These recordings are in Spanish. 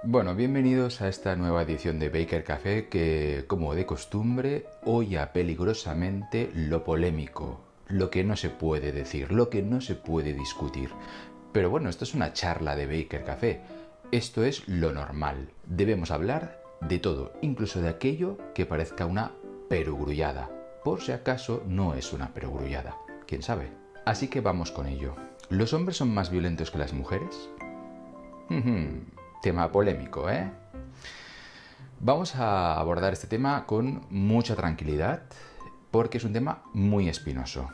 Bueno, bienvenidos a esta nueva edición de Baker Café que, como de costumbre, hoya peligrosamente lo polémico, lo que no se puede decir, lo que no se puede discutir. Pero bueno, esto es una charla de Baker Café. Esto es lo normal. Debemos hablar de todo, incluso de aquello que parezca una perogrullada. Por si acaso no es una perogrullada. ¿Quién sabe? Así que vamos con ello. ¿Los hombres son más violentos que las mujeres? Tema polémico, ¿eh? Vamos a abordar este tema con mucha tranquilidad porque es un tema muy espinoso.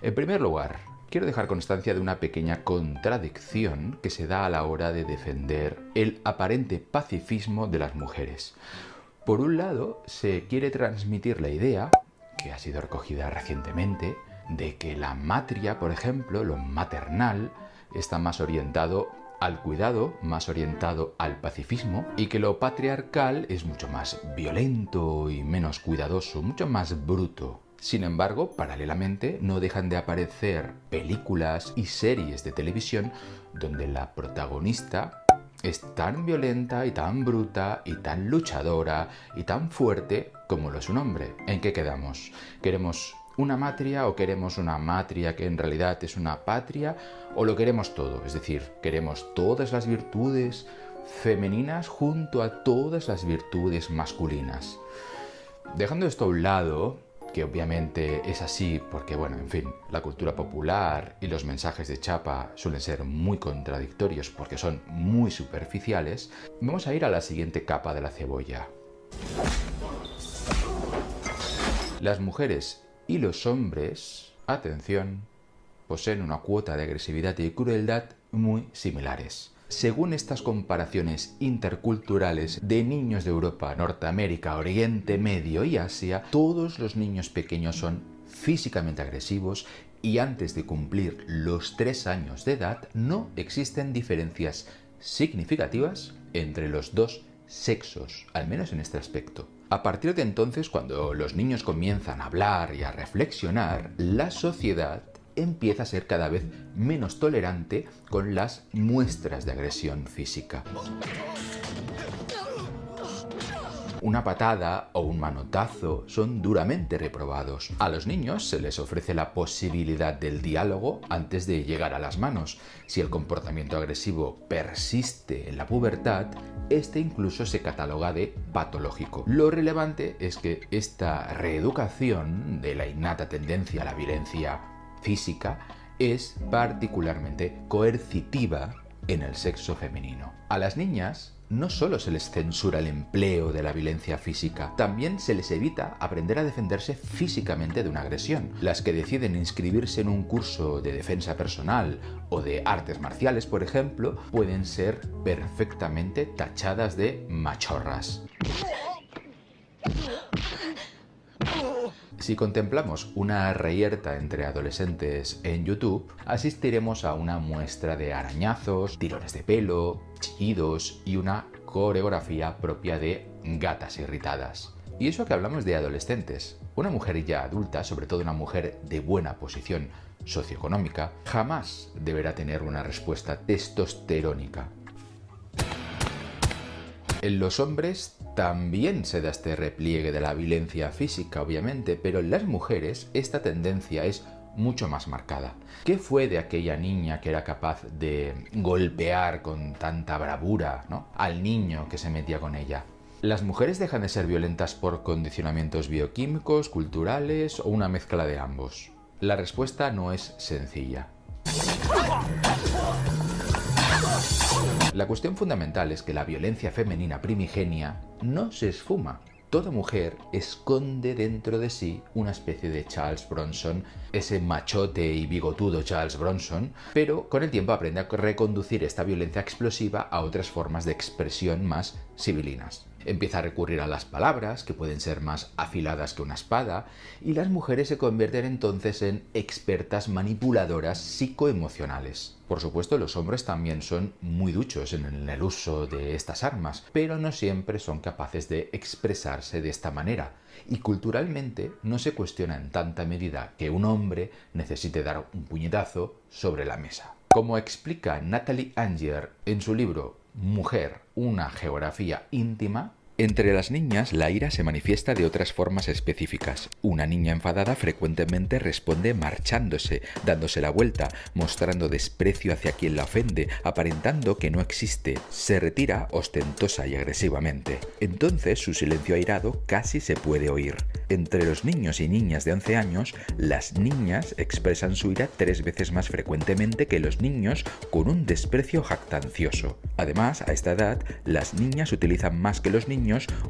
En primer lugar, quiero dejar constancia de una pequeña contradicción que se da a la hora de defender el aparente pacifismo de las mujeres. Por un lado, se quiere transmitir la idea, que ha sido recogida recientemente, de que la matria, por ejemplo, lo maternal, está más orientado al cuidado, más orientado al pacifismo, y que lo patriarcal es mucho más violento y menos cuidadoso, mucho más bruto. Sin embargo, paralelamente, no dejan de aparecer películas y series de televisión donde la protagonista es tan violenta y tan bruta y tan luchadora y tan fuerte como lo es un hombre. ¿En qué quedamos? ¿Queremos una matria o queremos una matria que en realidad es una patria, o lo queremos todo? Es decir, queremos todas las virtudes femeninas junto a todas las virtudes masculinas. Dejando esto a un lado, que obviamente es así porque, bueno, en fin, la cultura popular y los mensajes de chapa suelen ser muy contradictorios porque son muy superficiales, vamos a ir a la siguiente capa de la cebolla. Las mujeres y los hombres, atención, poseen una cuota de agresividad y crueldad muy similares. Según estas comparaciones interculturales de niños de Europa, Norteamérica, Oriente Medio y Asia, todos los niños pequeños son físicamente agresivos y antes de cumplir los 3 años de edad no existen diferencias significativas entre los dos sexos, al menos en este aspecto. A partir de entonces, cuando los niños comienzan a hablar y a reflexionar, la sociedad empieza a ser cada vez menos tolerante con las muestras de agresión física. Una patada o un manotazo son duramente reprobados. A los niños se les ofrece la posibilidad del diálogo antes de llegar a las manos. Si el comportamiento agresivo persiste en la pubertad, este incluso se cataloga de patológico. Lo relevante es que esta reeducación de la innata tendencia a la violencia física es particularmente coercitiva en el sexo femenino. A las niñas no solo se les censura el empleo de la violencia física, también se les evita aprender a defenderse físicamente de una agresión. Las que deciden inscribirse en un curso de defensa personal o de artes marciales, por ejemplo, pueden ser perfectamente tachadas de machorras. Si contemplamos una reyerta entre adolescentes en YouTube, asistiremos a una muestra de arañazos, tirones de pelo, chillidos y una coreografía propia de gatas irritadas. Y eso que hablamos de adolescentes. Una mujer ya adulta, sobre todo una mujer de buena posición socioeconómica, jamás deberá tener una respuesta testosterónica. En los hombres también se da este repliegue de la violencia física, obviamente, pero en las mujeres esta tendencia es mucho más marcada. ¿Qué fue de aquella niña que era capaz de golpear con tanta bravura, ¿no?, al niño que se metía con ella? ¿Las mujeres dejan de ser violentas por condicionamientos bioquímicos, culturales o una mezcla de ambos? La respuesta no es sencilla. La cuestión fundamental es que la violencia femenina primigenia no se esfuma. Toda mujer esconde dentro de sí una especie de Charles Bronson, ese machote y bigotudo Charles Bronson, pero con el tiempo aprende a reconducir esta violencia explosiva a otras formas de expresión más civilinas. Empieza a recurrir a las palabras, que pueden ser más afiladas que una espada, y las mujeres se convierten entonces en expertas manipuladoras psicoemocionales. Por supuesto, los hombres también son muy duchos en el uso de estas armas, pero no siempre son capaces de expresarse de esta manera. Y culturalmente no se cuestiona en tanta medida que un hombre necesite dar un puñetazo sobre la mesa. Como explica Natalie Anger en su libro mujer, una geografía íntima. Entre las niñas, la ira se manifiesta de otras formas específicas. Una niña enfadada frecuentemente responde marchándose, dándose la vuelta, mostrando desprecio hacia quien la ofende, aparentando que no existe. Se retira ostentosa y agresivamente. Entonces su silencio airado casi se puede oír. Entre los niños y niñas de 11 años, las niñas expresan su ira 3 veces más frecuentemente que los niños, con un desprecio jactancioso. Además, a esta edad, las niñas utilizan más que los niños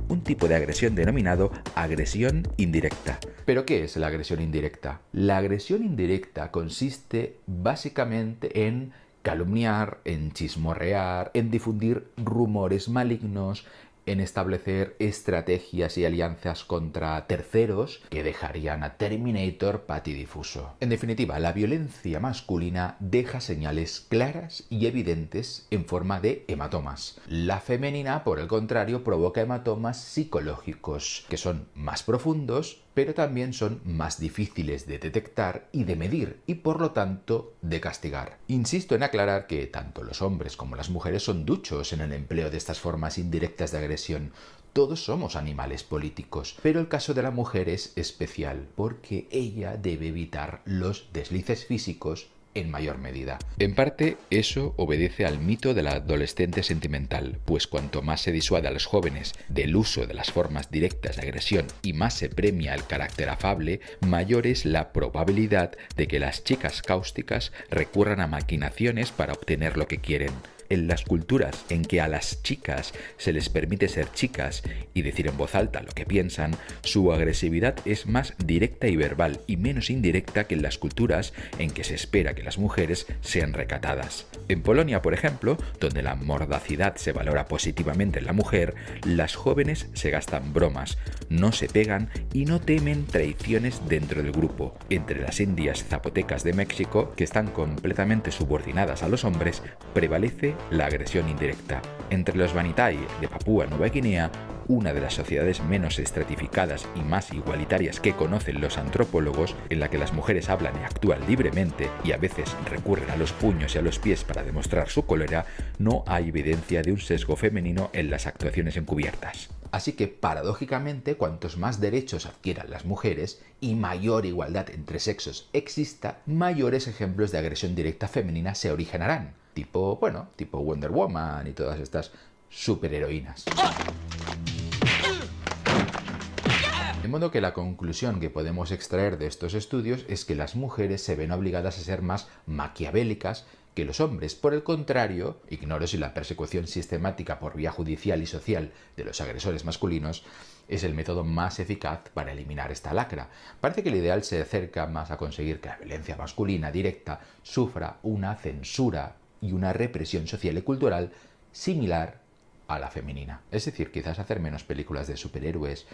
un tipo de agresión denominado agresión indirecta. ¿Pero qué es la agresión indirecta? La agresión indirecta consiste básicamente en calumniar, en chismorrear, en difundir rumores malignos, en establecer estrategias y alianzas contra terceros que dejarían a Terminator patidifuso. En definitiva, la violencia masculina deja señales claras y evidentes en forma de hematomas. La femenina, por el contrario, provoca hematomas psicológicos, que son más profundos, pero también son más difíciles de detectar y de medir, y por lo tanto de castigar. Insisto en aclarar que tanto los hombres como las mujeres son duchos en el empleo de estas formas indirectas de agresión. Todos somos animales políticos, pero el caso de la mujer es especial, porque ella debe evitar los deslices físicos en mayor medida. En parte, eso obedece al mito de la adolescente sentimental, pues cuanto más se disuade a los jóvenes del uso de las formas directas de agresión y más se premia el carácter afable, mayor es la probabilidad de que las chicas cáusticas recurran a maquinaciones para obtener lo que quieren. En las culturas en que a las chicas se les permite ser chicas y decir en voz alta lo que piensan, su agresividad es más directa y verbal y menos indirecta que en las culturas en que se espera que las mujeres sean recatadas. En Polonia, por ejemplo, donde la mordacidad se valora positivamente en la mujer, las jóvenes se gastan bromas, no se pegan y no temen traiciones dentro del grupo. Entre las indias zapotecas de México, que están completamente subordinadas a los hombres, prevalece la agresión indirecta. Entre los Banitai de Papúa Nueva Guinea, una de las sociedades menos estratificadas y más igualitarias que conocen los antropólogos, en la que las mujeres hablan y actúan libremente y a veces recurren a los puños y a los pies para demostrar su cólera, no hay evidencia de un sesgo femenino en las actuaciones encubiertas. Así que, paradójicamente, cuantos más derechos adquieran las mujeres y mayor igualdad entre sexos exista, mayores ejemplos de agresión directa femenina se originarán. Tipo Wonder Woman y todas estas superheroínas. De modo que la conclusión que podemos extraer de estos estudios es que las mujeres se ven obligadas a ser más maquiavélicas que los hombres. Por el contrario, ignoro si la persecución sistemática por vía judicial y social de los agresores masculinos es el método más eficaz para eliminar esta lacra. Parece que el ideal se acerca más a conseguir que la violencia masculina directa sufra una censura y una represión social y cultural similar a la femenina. Es decir, quizás hacer menos películas de superhéroes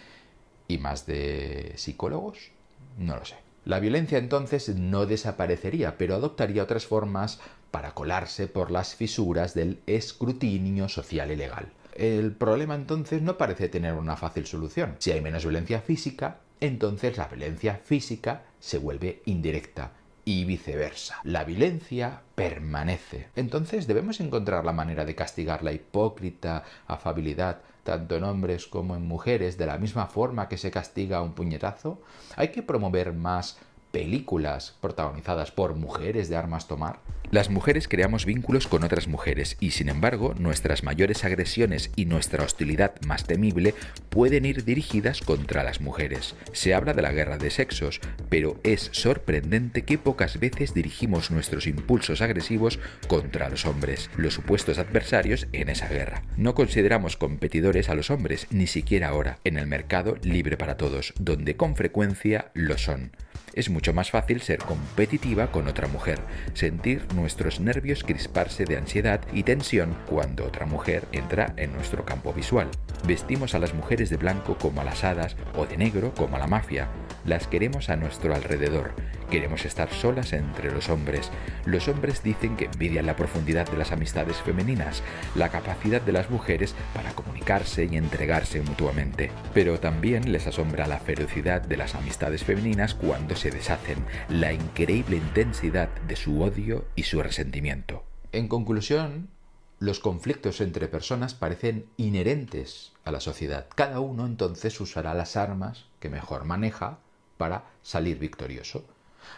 y más de psicólogos, no lo sé. La violencia entonces no desaparecería, pero adoptaría otras formas para colarse por las fisuras del escrutinio social y legal. El problema entonces no parece tener una fácil solución. Si hay menos violencia física, entonces la violencia física se vuelve indirecta y viceversa. La violencia permanece. Entonces debemos encontrar la manera de castigar la hipócrita afabilidad tanto en hombres como en mujeres de la misma forma que se castiga un puñetazo. Hay que promover más películas protagonizadas por mujeres de armas tomar. Las mujeres creamos vínculos con otras mujeres y, sin embargo, nuestras mayores agresiones y nuestra hostilidad más temible pueden ir dirigidas contra las mujeres. Se habla de la guerra de sexos, pero es sorprendente que pocas veces dirigimos nuestros impulsos agresivos contra los hombres, los supuestos adversarios en esa guerra. No consideramos competidores a los hombres, ni siquiera ahora, en el mercado libre para todos, donde con frecuencia lo son. Es mucho más fácil ser competitiva con otra mujer, sentir nuestros nervios crisparse de ansiedad y tensión cuando otra mujer entra en nuestro campo visual. Vestimos a las mujeres de blanco como a las hadas o de negro como a la mafia. Las queremos a nuestro alrededor. Queremos estar solas entre los hombres. Los hombres dicen que envidian la profundidad de las amistades femeninas, la capacidad de las mujeres para comunicarse y entregarse mutuamente. Pero también les asombra la ferocidad de las amistades femeninas cuando se deshacen, la increíble intensidad de su odio y su resentimiento. En conclusión, los conflictos entre personas parecen inherentes a la sociedad. Cada uno entonces usará las armas que mejor maneja para salir victorioso.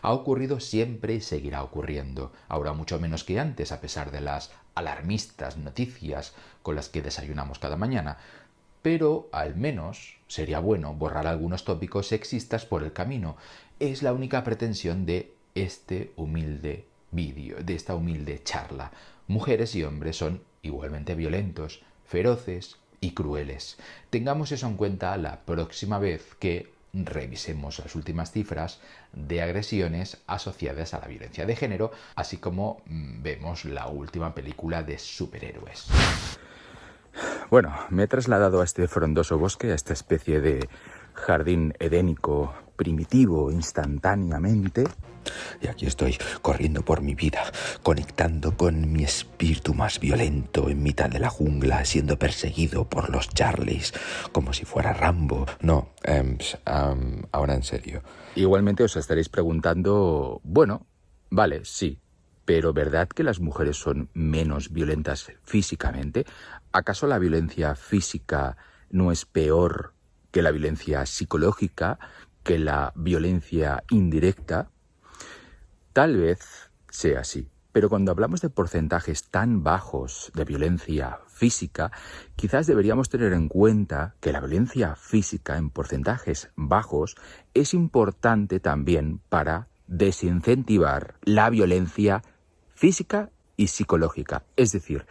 Ha ocurrido siempre y seguirá ocurriendo, ahora mucho menos que antes, a pesar de las alarmistas noticias con las que desayunamos cada mañana. Pero al menos sería bueno borrar algunos tópicos sexistas por el camino. Es la única pretensión de este humilde vídeo, de esta humilde charla. Mujeres y hombres son igualmente violentos, feroces y crueles. Tengamos eso en cuenta la próxima vez que revisemos las últimas cifras de agresiones asociadas a la violencia de género, así como vemos la última película de superhéroes. Bueno, me he trasladado a este frondoso bosque, a esta especie de jardín edénico primitivo instantáneamente. Y aquí estoy, corriendo por mi vida, conectando con mi espíritu más violento en mitad de la jungla, siendo perseguido por los Charlies, como si fuera Rambo. No, ahora en serio. Igualmente os estaréis preguntando, bueno, vale, sí, pero ¿verdad que las mujeres son menos violentas físicamente? ¿Acaso la violencia física no es peor que la violencia psicológica, que la violencia indirecta? Tal vez sea así, pero cuando hablamos de porcentajes tan bajos de violencia física, quizás deberíamos tener en cuenta que la violencia física en porcentajes bajos es importante también para desincentivar la violencia física y psicológica. Es decir,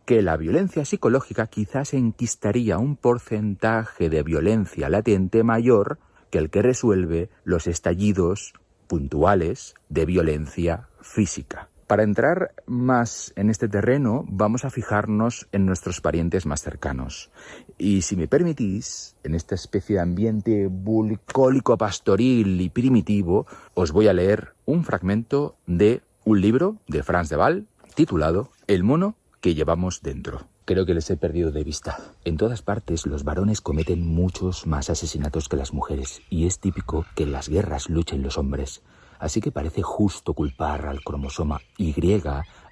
que la violencia psicológica quizás enquistaría un porcentaje de violencia latente mayor que el que resuelve los estallidos puntuales de violencia física. Para entrar más en este terreno, vamos a fijarnos en nuestros parientes más cercanos. Y si me permitís, en esta especie de ambiente bucólico, pastoril y primitivo, os voy a leer un fragmento de un libro de Frans de Waal titulado El mono que llevamos dentro. Creo que les he perdido de vista. En todas partes los varones cometen muchos más asesinatos que las mujeres, y es típico que en las guerras luchen los hombres. Así que parece justo culpar al cromosoma Y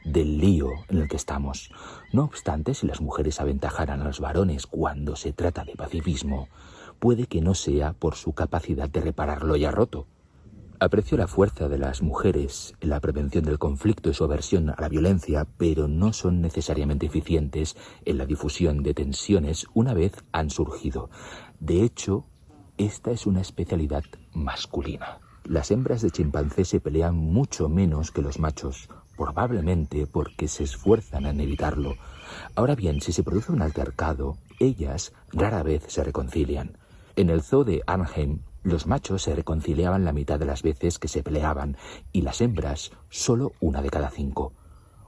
del lío en el que estamos. No obstante, si las mujeres aventajaran a los varones cuando se trata de pacifismo, puede que no sea por su capacidad de reparar lo ya roto. Aprecio la fuerza de las mujeres en la prevención del conflicto y su aversión a la violencia, pero no son necesariamente eficientes en la difusión de tensiones una vez han surgido. De hecho, esta es una especialidad masculina. Las hembras de chimpancé se pelean mucho menos que los machos, probablemente porque se esfuerzan en evitarlo. Ahora bien, si se produce un altercado, ellas rara vez se reconcilian. En el zoo de Arnhem, los machos se reconciliaban la mitad de las veces que se peleaban y las hembras solo 1 de cada 5.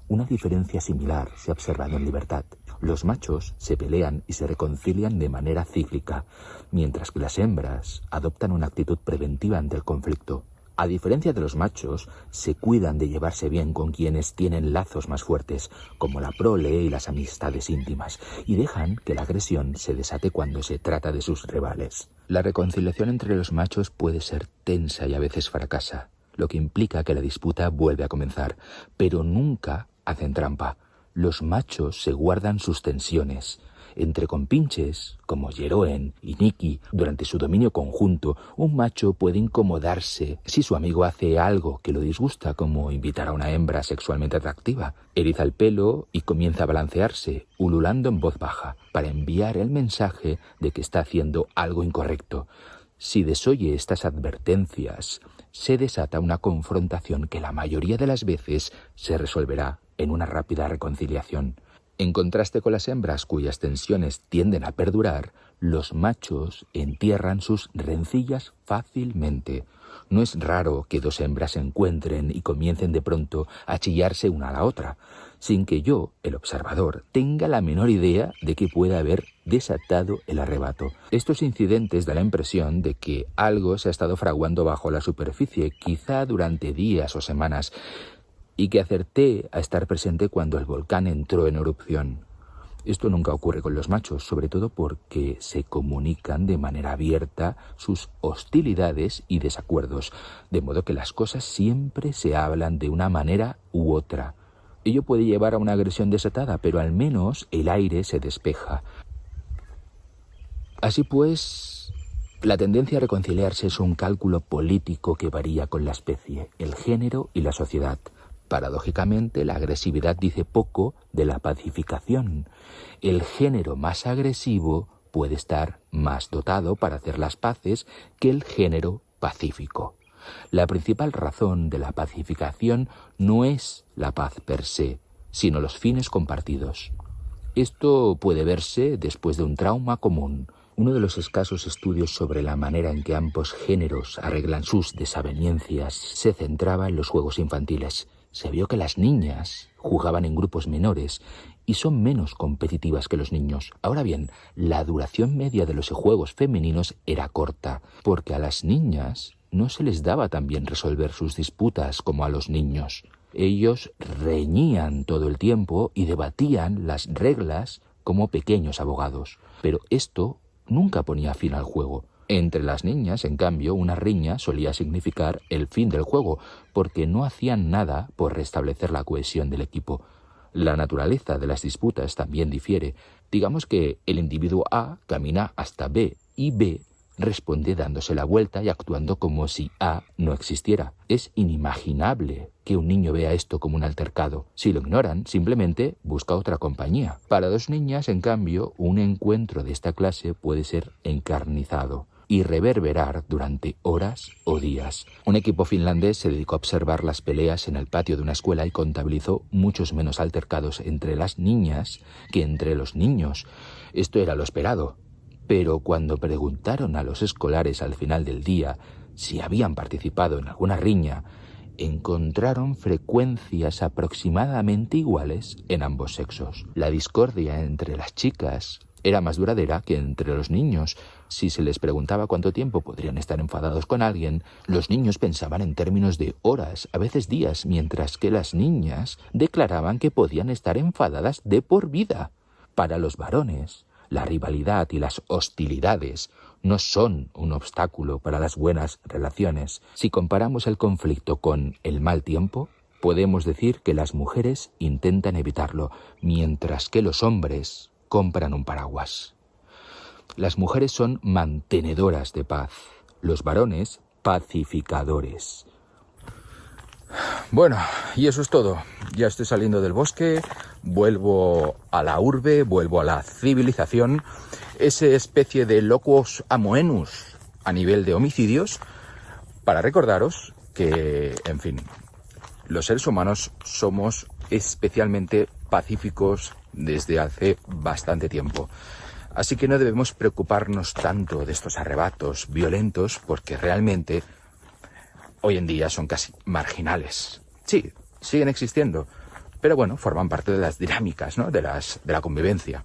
Una diferencia similar se ha observado en libertad. Los machos se pelean y se reconcilian de manera cíclica, mientras que las hembras adoptan una actitud preventiva ante el conflicto. A diferencia de los machos, se cuidan de llevarse bien con quienes tienen lazos más fuertes, como la prole y las amistades íntimas, y dejan que la agresión se desate cuando se trata de sus rivales. La reconciliación entre los machos puede ser tensa y a veces fracasa, lo que implica que la disputa vuelve a comenzar, pero nunca hacen trampa. Los machos se guardan sus tensiones. Entre compinches, como Jeroen y Nicky, durante su dominio conjunto, un macho puede incomodarse si su amigo hace algo que lo disgusta, como invitar a una hembra sexualmente atractiva. Eriza el pelo y comienza a balancearse, ululando en voz baja, para enviar el mensaje de que está haciendo algo incorrecto. Si desoye estas advertencias, se desata una confrontación que la mayoría de las veces se resolverá en una rápida reconciliación. En contraste con las hembras cuyas tensiones tienden a perdurar, los machos entierran sus rencillas fácilmente. No es raro que 2 hembras se encuentren y comiencen de pronto a chillarse una a la otra, sin que yo, el observador, tenga la menor idea de que pueda haber desatado el arrebato. Estos incidentes dan la impresión de que algo se ha estado fraguando bajo la superficie, quizá durante días o semanas, y que acerté a estar presente cuando el volcán entró en erupción. Esto nunca ocurre con los machos, sobre todo porque se comunican de manera abierta sus hostilidades y desacuerdos, de modo que las cosas siempre se hablan de una manera u otra. Ello puede llevar a una agresión desatada, pero al menos el aire se despeja. Así pues, la tendencia a reconciliarse es un cálculo político que varía con la especie, el género y la sociedad. Paradójicamente, la agresividad dice poco de la pacificación. El género más agresivo puede estar más dotado para hacer las paces que el género pacífico. La principal razón de la pacificación no es la paz per se, sino los fines compartidos. Esto puede verse después de un trauma común. Uno de los escasos estudios sobre la manera en que ambos géneros arreglan sus desavenencias se centraba en los juegos infantiles. Se vio que las niñas jugaban en grupos menores y son menos competitivas que los niños. Ahora bien, la duración media de los juegos femeninos era corta, porque a las niñas no se les daba tan bien resolver sus disputas como a los niños. Ellos reñían todo el tiempo y debatían las reglas como pequeños abogados. Pero esto nunca ponía fin al juego. Entre las niñas, en cambio, una riña solía significar el fin del juego, porque no hacían nada por restablecer la cohesión del equipo. La naturaleza de las disputas también difiere. Digamos que el individuo A camina hasta B y B responde dándose la vuelta y actuando como si A no existiera. Es inimaginable que un niño vea esto como un altercado. Si lo ignoran, simplemente busca otra compañía. Para dos niñas, en cambio, un encuentro de esta clase puede ser encarnizado y reverberar durante horas o días. Un equipo finlandés se dedicó a observar las peleas en el patio de una escuela y contabilizó muchos menos altercados entre las niñas que entre los niños. Esto era lo esperado. Pero cuando preguntaron a los escolares al final del día si habían participado en alguna riña, encontraron frecuencias aproximadamente iguales en ambos sexos. La discordia entre las chicas era más duradera que entre los niños. Si se les preguntaba cuánto tiempo podrían estar enfadados con alguien, los niños pensaban en términos de horas, a veces días, mientras que las niñas declaraban que podían estar enfadadas de por vida. Para los varones, la rivalidad y las hostilidades no son un obstáculo para las buenas relaciones. Si comparamos el conflicto con el mal tiempo, podemos decir que las mujeres intentan evitarlo, mientras que los hombres compran un paraguas. Las mujeres son mantenedoras de paz, los varones pacificadores. Bueno, y eso es todo. Ya estoy saliendo del bosque, vuelvo a la urbe, vuelvo a la civilización, esa especie de locus amoenus a nivel de homicidios, para recordaros que, en fin, los seres humanos somos especialmente pacíficos desde hace bastante tiempo. Así que no debemos preocuparnos tanto de estos arrebatos violentos, porque realmente hoy en día son casi marginales. Sí, siguen existiendo, pero bueno, forman parte de las dinámicas, ¿no?, de la convivencia.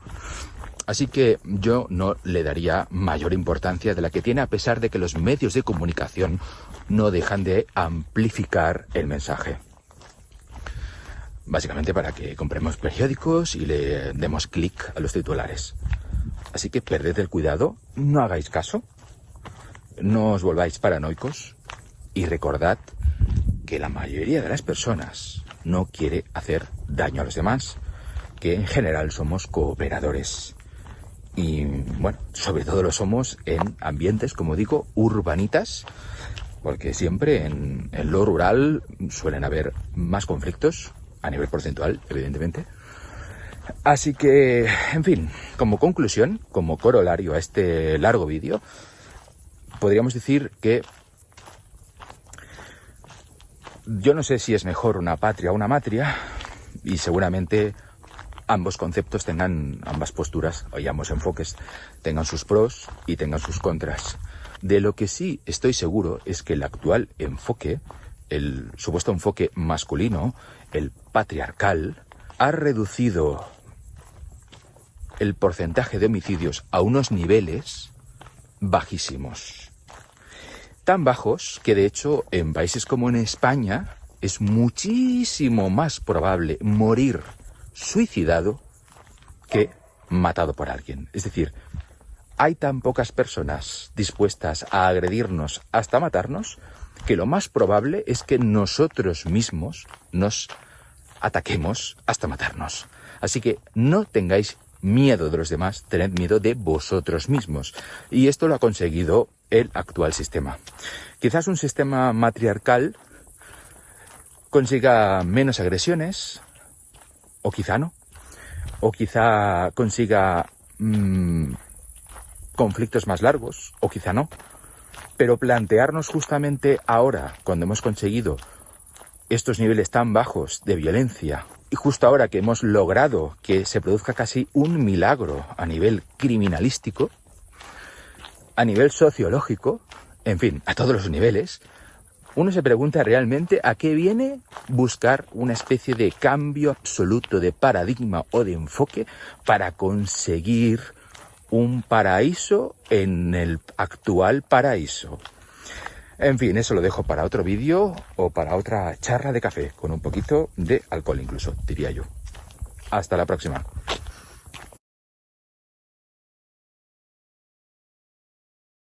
Así que yo no le daría mayor importancia de la que tiene, a pesar de que los medios de comunicación no dejan de amplificar el mensaje. Básicamente para que compremos periódicos y le demos clic a los titulares. Así que perded el cuidado, no hagáis caso, no os volváis paranoicos y recordad que la mayoría de las personas no quiere hacer daño a los demás, que en general somos cooperadores. Y bueno, sobre todo lo somos en ambientes, como digo, urbanitas, porque siempre en lo rural suelen haber más conflictos, a nivel porcentual, evidentemente. Así que, en fin, como conclusión, como corolario a este largo vídeo, podríamos decir que yo no sé si es mejor una patria o una matria, y seguramente ambos conceptos tengan, ambas posturas y ambos enfoques tengan sus pros y tengan sus contras. De lo que sí estoy seguro es que el actual enfoque, el supuesto enfoque masculino, el patriarcal, ha reducido el porcentaje de homicidios a unos niveles bajísimos. Tan bajos que, de hecho, en países como en España es muchísimo más probable morir suicidado que matado por alguien. Es decir, hay tan pocas personas dispuestas a agredirnos hasta matarnos que lo más probable es que nosotros mismos nos ataquemos hasta matarnos. Así que no tengáis miedo de los demás, tened miedo de vosotros mismos. Y esto lo ha conseguido el actual sistema. Quizás un sistema matriarcal consiga menos agresiones, o quizá no. O quizá consiga conflictos más largos, o quizá no. Pero plantearnos justamente ahora, cuando hemos conseguido estos niveles tan bajos de violencia, y justo ahora que hemos logrado que se produzca casi un milagro a nivel criminalístico, a nivel sociológico, en fin, a todos los niveles, uno se pregunta realmente a qué viene buscar una especie de cambio absoluto de paradigma o de enfoque para conseguir un paraíso en el actual paraíso. En fin, eso lo dejo para otro vídeo o para otra charla de café, con un poquito de alcohol incluso, diría yo. Hasta la próxima.